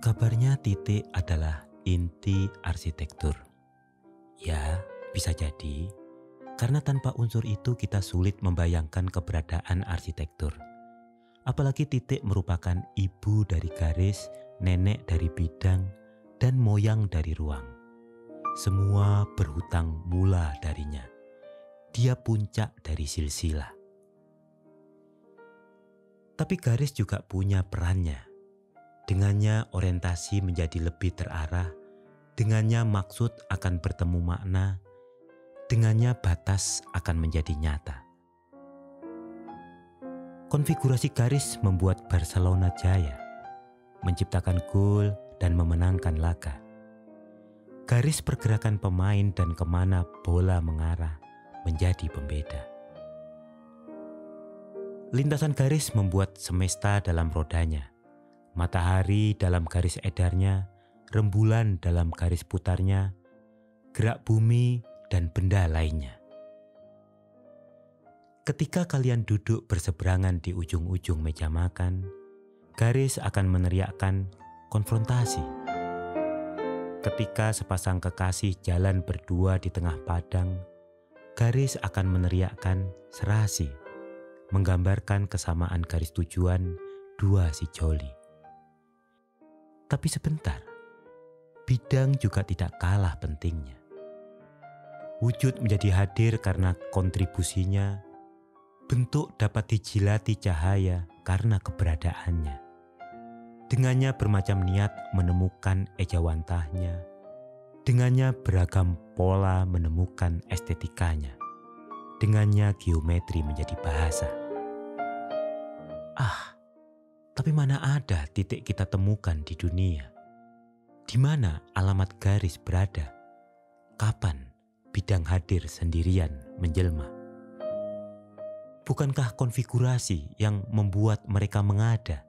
Kabarnya titik adalah inti arsitektur. Ya, bisa jadi, karena tanpa unsur itu kita sulit membayangkan keberadaan arsitektur. Apalagi titik merupakan ibu dari garis, nenek dari bidang, dan moyang dari ruang. Semua berhutang mula darinya. Dia puncak dari silsilah. Tapi garis juga punya perannya. Dengannya orientasi menjadi lebih terarah, dengannya maksud akan bertemu makna, dengannya batas akan menjadi nyata. Konfigurasi garis membuat Barcelona jaya, menciptakan gol dan memenangkan laga. Garis pergerakan pemain dan kemana bola mengarah menjadi pembeda. Lintasan garis membuat semesta dalam rodanya. Matahari dalam garis edarnya, rembulan dalam garis putarnya, gerak bumi dan benda lainnya. Ketika kalian duduk berseberangan di ujung-ujung meja makan, garis akan meneriakkan konfrontasi. Ketika sepasang kekasih jalan berdua di tengah padang, garis akan meneriakkan serasi, menggambarkan kesamaan garis tujuan dua si joli. Tapi sebentar, bidang juga tidak kalah pentingnya. Wujud menjadi hadir karena kontribusinya, bentuk dapat dijilati cahaya karena keberadaannya. Dengannya bermacam niat menemukan ejawantahnya, dengannya beragam pola menemukan estetikanya, dengannya geometri menjadi bahasa. Tapi mana ada titik kita temukan di dunia? Di mana alamat garis berada? Kapan bidang hadir sendirian menjelma? Bukankah konfigurasi yang membuat mereka mengada?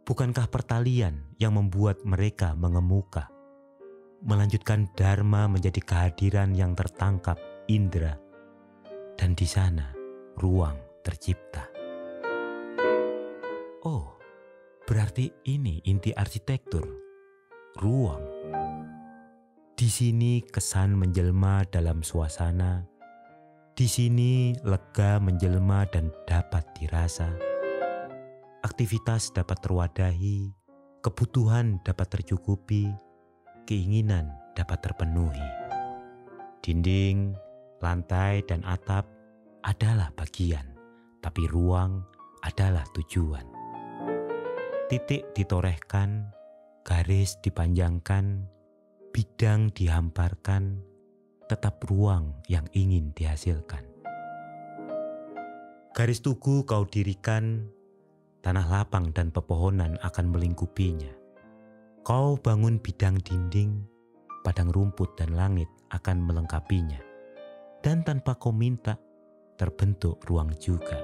Bukankah pertalian yang membuat mereka mengemuka? Melanjutkan dharma menjadi kehadiran yang tertangkap indera. Dan di sana ruang tercipta. Oh, berarti ini inti arsitektur, ruang. Di sini kesan menjelma dalam suasana. Di sini lega menjelma dan dapat dirasa. Aktivitas dapat terwadahi, kebutuhan dapat tercukupi, keinginan dapat terpenuhi. Dinding, lantai, dan atap adalah bagian, tapi ruang adalah tujuan. Titik ditorehkan, garis dipanjangkan, bidang dihamparkan, tetap ruang yang ingin dihasilkan. Garis tugu kau dirikan, tanah lapang dan pepohonan akan melingkupinya. Kau bangun bidang dinding, padang rumput dan langit akan melengkapinya. Dan tanpa kau minta, terbentuk ruang juga.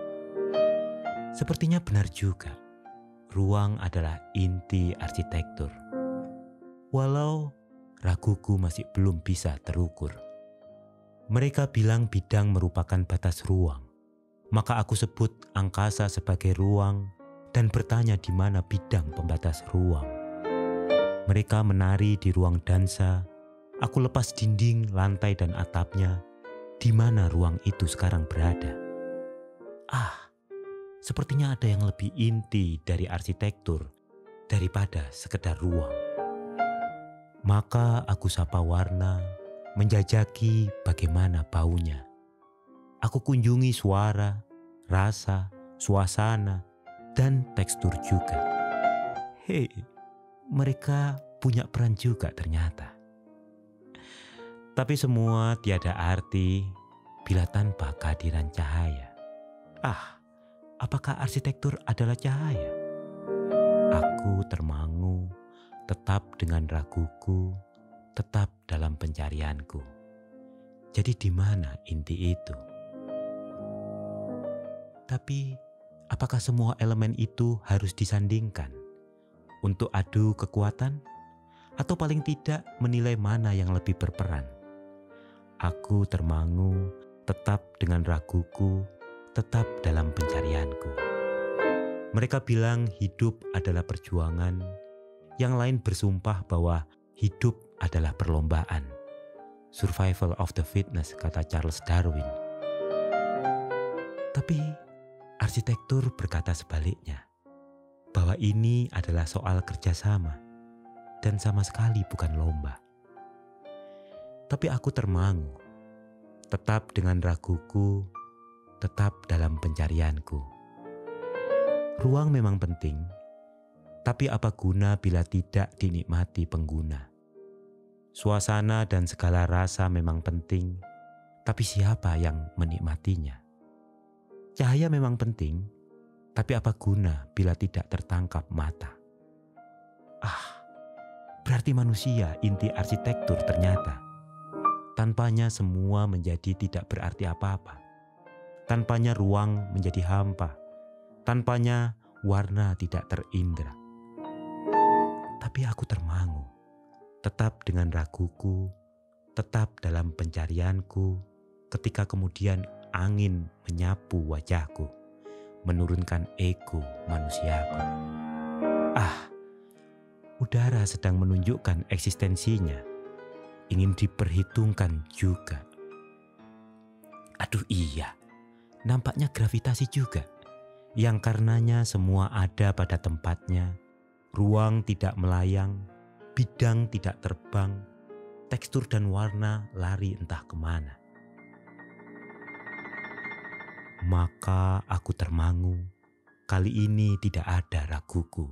Sepertinya benar juga. Ruang adalah inti arsitektur. Walau raguku masih belum bisa terukur. Mereka bilang bidang merupakan batas ruang. Maka aku sebut angkasa sebagai ruang dan bertanya di mana bidang pembatas ruang. Mereka menari di ruang dansa. Aku lepas dinding, lantai dan atapnya. Di mana ruang itu sekarang berada? Sepertinya ada yang lebih inti dari arsitektur daripada sekedar ruang. Maka aku sapa warna, menjajaki bagaimana baunya. Aku kunjungi suara, rasa, suasana, dan tekstur juga. Hei, mereka punya peran juga ternyata. Tapi semua tiada arti bila tanpa kehadiran cahaya. Apakah arsitektur adalah cahaya? Aku termangu, tetap dengan raguku, tetap dalam pencarianku. Jadi di mana inti itu? Tapi apakah semua elemen itu harus disandingkan untuk adu kekuatan? Atau paling tidak menilai mana yang lebih berperan? Aku termangu, tetap dengan raguku, tetap dalam pencarianku. Mereka bilang hidup adalah perjuangan, Yang lain bersumpah bahwa hidup adalah perlombaan. Survival of the fittest, kata Charles Darwin. Tapi arsitektur berkata sebaliknya, bahwa ini adalah soal kerjasama dan sama sekali bukan lomba. Tapi aku termangu, tetap dengan raguku, tetap dalam pencarianku. Ruang memang penting, tapi apa guna bila tidak dinikmati pengguna? Suasana dan segala rasa memang penting, tapi siapa yang menikmatinya? Cahaya memang penting, tapi apa guna bila tidak tertangkap mata? Berarti manusia inti arsitektur ternyata. Tanpanya semua menjadi tidak berarti apa-apa. Tanpanya ruang menjadi hampa. Tanpanya warna tidak terindra. Tapi aku termangu, tetap dengan raguku, tetap dalam pencarianku, ketika kemudian angin menyapu wajahku, menurunkan ego manusiaku. Udara sedang menunjukkan eksistensinya, ingin diperhitungkan juga. Aduh iya, nampaknya gravitasi juga, yang karenanya semua ada pada tempatnya, ruang tidak melayang, bidang tidak terbang, tekstur dan warna lari entah kemana. Maka aku termangu, kali ini tidak ada raguku.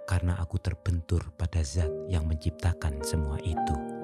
Karena aku terbentur pada zat yang menciptakan semua itu.